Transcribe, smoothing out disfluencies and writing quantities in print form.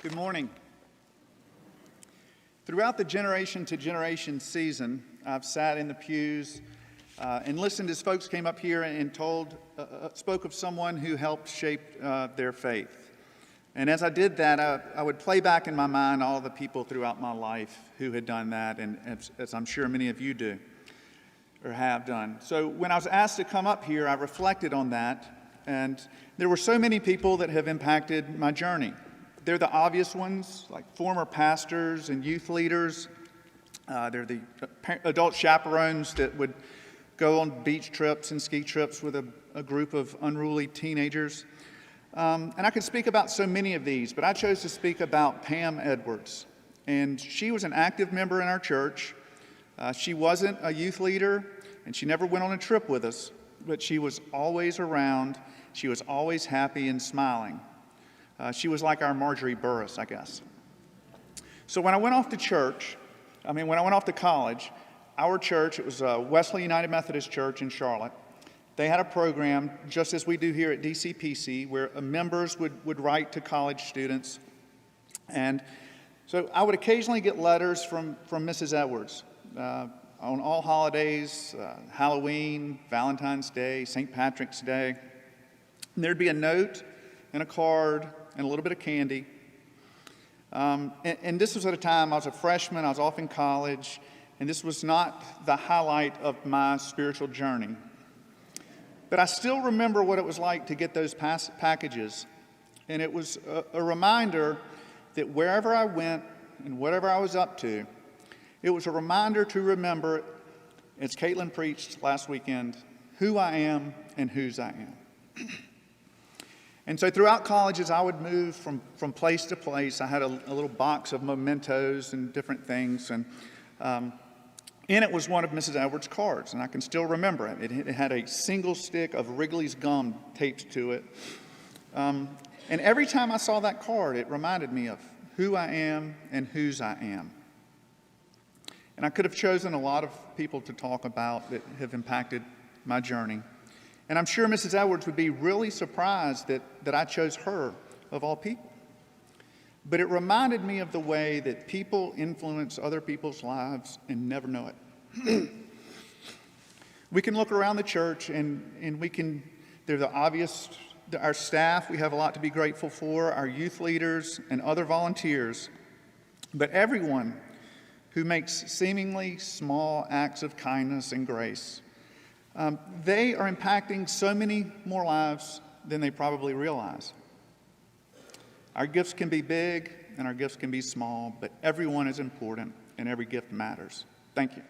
Good morning. Throughout the Generation to Generation season, I've sat in the pews and listened as folks came up here and spoke of someone who helped shape their faith. And as I did that, I would play back in my mind all the people throughout my life who had done that, and as I'm sure many of you do or have done. So when I was asked to come up here, I reflected on that, and there were so many people that have impacted my journey. They're the obvious ones, like former pastors and youth leaders. They're the adult chaperones that would go on beach trips and ski trips with a group of unruly teenagers. And I could speak about so many of these, but I chose to speak about Pam Edwards. And she was an active member in our church. She wasn't a youth leader, and she never went on a trip with us, but she was always around. She was always happy and smiling. She was like our Marjorie Burris, I guess. So when I went off to college, our church, it was Wesley United Methodist Church in Charlotte. They had a program, just as we do here at DCPC, where members would write to college students. And so I would occasionally get letters from Mrs. Edwards on all holidays, Halloween, Valentine's Day, St. Patrick's Day. And there'd be a note and a card and a little bit of candy. And this was at a time I was a freshman, I was off in college, and this was not the highlight of my spiritual journey. But I still remember what it was like to get those packages. And it was a reminder that wherever I went and whatever I was up to, it was a reminder to remember, as Caitlin preached last weekend, who I am and whose I am. And so throughout college, as I would move from place to place, I had a little box of mementos and different things. And in it was one of Mrs. Edwards' cards, and I can still remember it. It had a single stick of Wrigley's gum taped to it. And every time I saw that card, it reminded me of who I am and whose I am. And I could have chosen a lot of people to talk about that have impacted my journey. And I'm sure Mrs. Edwards would be really surprised that I chose her of all people. But it reminded me of the way that people influence other people's lives and never know it. We can look around the church and they're the obvious, our staff, we have a lot to be grateful for, our youth leaders and other volunteers. But everyone who makes seemingly small acts of kindness and grace, they are impacting so many more lives than they probably realize. Our gifts can be big and our gifts can be small, but everyone is important and every gift matters. Thank you.